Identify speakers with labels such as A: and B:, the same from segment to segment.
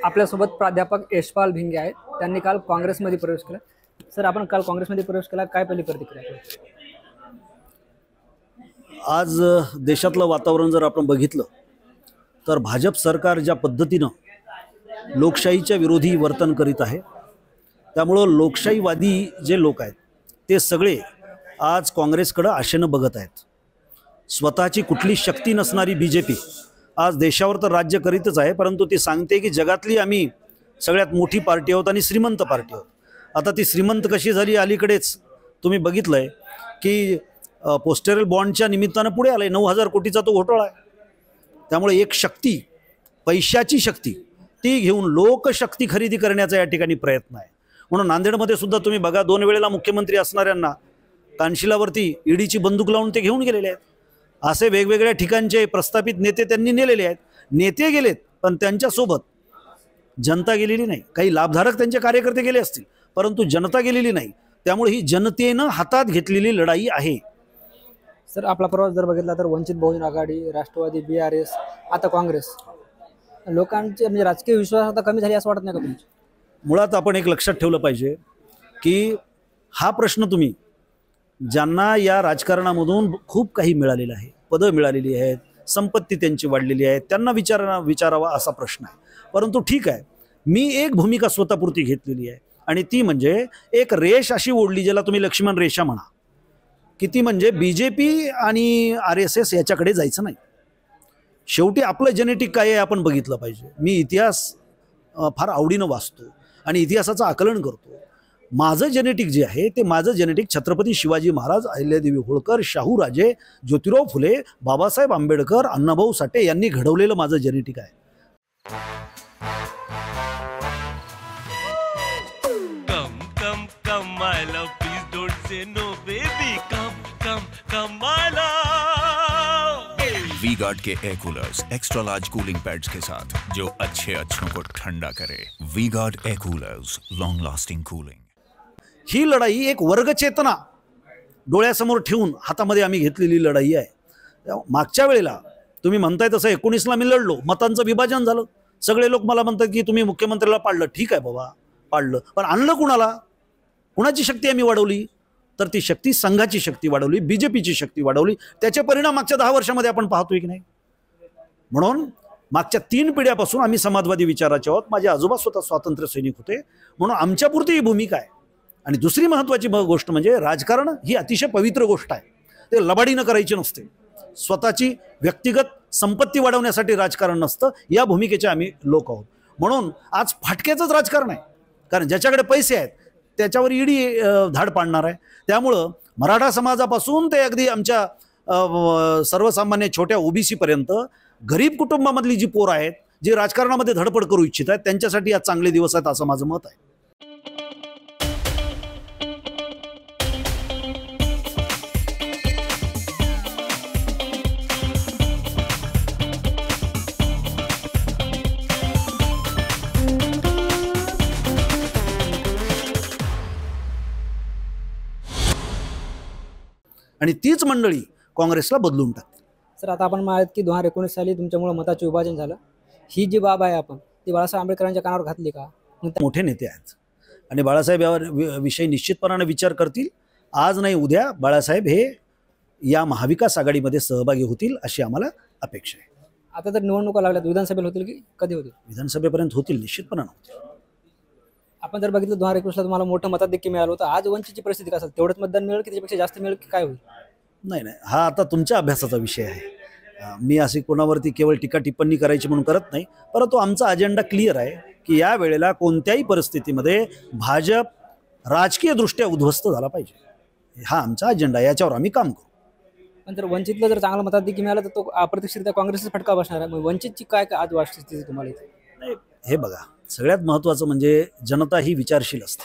A: आपल्यासोबत प्राध्यापक यशपाल भिंगे आहेत. त्यांनी काल काँग्रेसमध्ये प्रवेश केला. सर, आपण काल काँग्रेसमध्ये प्रवेश केला, काय पहिली प्रतिक्रिया?
B: आज देशातलं वातावरण जर आपण बघितलं तर भाजप सरकार ज्या पद्धतीनं लोकशाहीच्या विरोधी वर्तन करीत आहे, त्यामुळं लोकशाहीवादी जे लोक आहेत ते सगळे आज काँग्रेसकडे आशेनं बघत आहेत. स्वतःची कुठली शक्ती नसणारी बीजेपी आज देशावर तर राज्य करीतच आहे, परंतु ती सांगते की जगातली आम्ही सगळ्यात मोठी पार्टी आहोत आणि श्रीमंत पार्टी आहोत. आता ती श्रीमंत कशी झाली? अलीकडेच तुम्ही बघितलंय की पोस्टरल बॉन्डच्या निमित्तानं पुढे आलंय. 9,000 कोटीचा तो घोटाळा आहे. त्यामुळे एक शक्ती, पैशाची शक्ती, ती घेऊन लोकशक्ती खरेदी करण्याचा या ठिकाणी प्रयत्न आहे. म्हणून नांदेडमध्ये सुद्धा तुम्ही बघा, 2 वेळेला मुख्यमंत्री असणाऱ्यांना कानशिलावरती ईडीची बंदूक लावून ते घेऊन गेलेले आहेत. असे वेगवेगळ्या ठिकाणचे प्रस्थापित नेते त्यांनी नेलेले आहेत. नेते गेलेत, पण त्यांच्यासोबत जनता गेलेली नाही. काही लाभधारक त्यांचे कार्यकर्ते गेले असतील, परंतु जनता गेलेली नाही. त्यामुळे ही जनतेनं हातात घेतलेली लढाई आहे.
A: सर, आपला प्रवास जर बघितला तर वंचित बहुजन आघाडी, राष्ट्रवादी, BRS, आता काँग्रेस, लोकांचे म्हणजे राजकीय विश्वास आता कमी झाली असं वाटत नाही का तुमचं?
B: मुळात आपण एक लक्षात ठेवलं पाहिजे की हा प्रश्न तुम्ही, ज्यांना या राजकारणामधून खूप काही मिळालेलं आहे, पदं मिळालेली आहेत, संपत्ती त्यांची वाढलेली आहे, त्यांना विचारावा असा प्रश्न आहे. परंतु ठीक आहे, मी एक भूमिका स्वतःपुरती घेतलेली आहे आणि ती म्हणजे एक रेष अशी ओढली, ज्याला तुम्ही लक्ष्मण रेषा म्हणा, की ती म्हणजे BJP आणि RSS याच्याकडे जायचं नाही. शेवटी आपलं जेनेटिक काय आहे आपण बघितलं पाहिजे. मी इतिहास फार आवडीनं वाचतो आणि इतिहासाचं आकलन करतो. माझं जेनेटिक जे आहे ते माझं जेनेटिक छत्रपती शिवाजी महाराज, अहिल्यादेवी होळकर, शाहूराजे, ज्योतिराव फुले, बाबासाहेब आंबेडकर, अण्णाभाऊ साठे यांनी घडवलेलं माझं जेनेटिक आहे.
C: वी-गार्ड के air coolers extra large cooling pads के साथ जो अच्छों को ठंडा करे. V Guard air coolers, long lasting cooling.
B: ही लढाई एक वर्गचेतना डोळ्यासमोर ठेवून हातामध्ये आम्ही घेतलेली लढाई आहे. मागच्या वेळेला तुम्ही म्हणताय तसं 19ला मी लढलो, मतांचं विभाजन झालं. सगळे लोक मला म्हणतात की तुम्ही मुख्यमंत्र्याला पाडलं. ठीक आहे बाबा, पाडलं, पण आणलं कुणाला? कुणाची शक्ती आम्ही वाढवली? तर ती शक्ती संघाची शक्ती वाढवली, BJPची शक्ती वाढवली. त्याचे परिणाम मागच्या 10 वर्षामध्ये आपण पाहतोय की नाही? म्हणून मागच्या 3 पिढ्यापासून आम्ही समाजवादी विचाराचे आहोत. माझे आजोबा स्वतः स्वातंत्र्य सैनिक होते, म्हणून आमच्यापुरती ही भूमिका आहे. आणि दुसरी महत्त्वाची गोष्ट म्हणजे राजकारण ही अतिशय पवित्र गोष्ट आहे. ते लबाडीनं करायची नसते. स्वतःची व्यक्तिगत संपत्ती वाढवण्यासाठी राजकारण नसतं. या भूमिकेचे आम्ही लोक आहोत. म्हणून आज फाटक्याचंच राजकारण आहे, कारण ज्याच्याकडे पैसे आहेत त्याच्यावर ईडी धाड पाडणार आहे. त्यामुळं मराठा समाजापासून ते अगदी आमच्या सर्वसामान्य छोट्या OBC पर्यंत गरीब कुटुंबामधली जी पोरं आहेत, जी राजकारणामध्ये धडपड करू इच्छित आहेत, त्यांच्यासाठी आज चांगले दिवस आहेत असं माझं मत आहे. आणि तीच मंडळी काँग्रेसला बदलून टाकते.
A: सर, आता आपण माहित की 2019 साली तुमच्यामुळे मताचे विभाजन झालं. ही जी बाब आहे आपण ती बाळासाहेब आंबेडकरांच्या कानावर घातली का?
B: मोठे नेते आहेत आणि बाळासाहेब यावर विषयी निश्चितपणाने विचार करतील. आज नाही उद्या बाळासाहेब हे या महाविकास आघाडीमध्ये सहभागी होतील अशी आम्हाला अपेक्षा आहे.
A: आता तर निवडणुका लागल्यात, विधानसभेला होतील की कधी होतील?
B: विधानसभेपर्यंत होतील, निश्चितपणाने होतील.
A: आपण जर बघितलं 2021ला तुम्हाला मोठं मताधिक्य मिळालं होतं. आज वंचितची परिस्थिती काय असेल? तेवढंच मतदान मिळेल की त्याच्यापेक्षा जास्त मिळेल की काय होईल?
B: नाही, हा आता तुमच्या अभ्यासाचा विषय आहे. मी अशी कोणावरती केवळ टीका टिप्पणी करायची म्हणून करत नाही, परंतु आमचा अजेंडा क्लिअर आहे की या वेळेला कोणत्याही परिस्थितीमध्ये भाजप राजकीयदृष्ट्या उद्ध्वस्त झाला पाहिजे. हा आमचा अजेंडा, याच्यावर आम्ही काम करू.
A: पण जर वंचितला जर चांगलं मताधिक्य मिळालं तर तो अप्रत्यक्षरित्या काँग्रेसचा फटका बसणार आहे. मग वंचितची काय आज वाटते तुम्हाला इथे?
B: नाही, हे बघा, सगळ्यात महत्त्वाचं म्हणजे जनता ही विचारशील असते.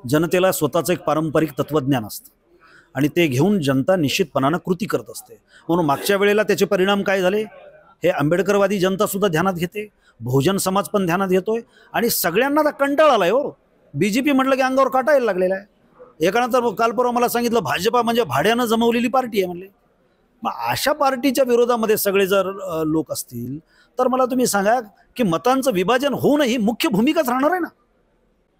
B: जनतेला स्वतःचं एक पारंपरिक तत्त्वज्ञान असतं आणि ते घेऊन जनता निश्चितपणानं कृती करत असते. म्हणून मागच्या वेळेला त्याचे परिणाम काय झाले हे आंबेडकरवादी जनता सुद्धा ध्यानात घेते, बहुजन समाज पण ध्यानात घेतोय आणि सगळ्यांना आता कंटाळा आलाय. हो, BJP म्हटलं की अंगावर काटा यायला लागलेला आहे. एकानं तर काल परवा मला सांगितलं भाजपा म्हणजे भाड्यानं जमवलेली पार्टी आहे म्हणले. मग अशा पार्टीच्या विरोधामध्ये सगळे जर लोक असतील तर मला तुम्ही सांगा की मतांचं विभाजन होऊन ही मुख्य भूमिकाच राहणार आहे ना.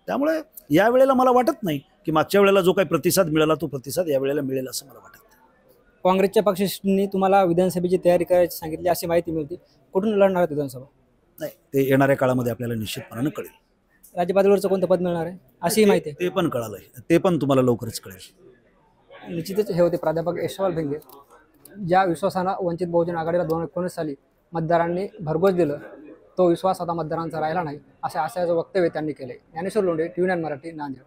B: त्यामुळे यावेळेला मला वाटत नाही की मागच्या वेळेला जो काही प्रतिसाद मिळाला तो प्रतिसाद यावेळेला मिळेल असं मला वाटत नाही.
A: काँग्रेसच्या पक्षश्रेष्ठींनी तुम्हाला विधानसभेची तयारी करायची सांगितली अशी माहिती मिळते. कुठून लढणार आहेत विधानसभा?
B: नाही, ते येणाऱ्या काळामध्ये आपल्याला निश्चितपणानं कळेल.
A: राज्य पातळीवरचं कोणतं पद मिळणार आहे अशी माहिती आहे?
B: ते पण कळालं आहे, ते पण तुम्हाला लवकरच कळेल.
A: निश्चितच हे होते प्राध्यापक यशवंत भिंगे. ज्या विश्वासानं वंचित बहुजन आघाडीला 2019 साली मतदारांनी भरघोस दिलं, तो विश्वास आता मतदारांचा राहिला नाही अशा आशयाचं वक्तव्य त्यांनी केले. ज्ञानेश्वर लोंढे, TV9 मराठी, नांदेड.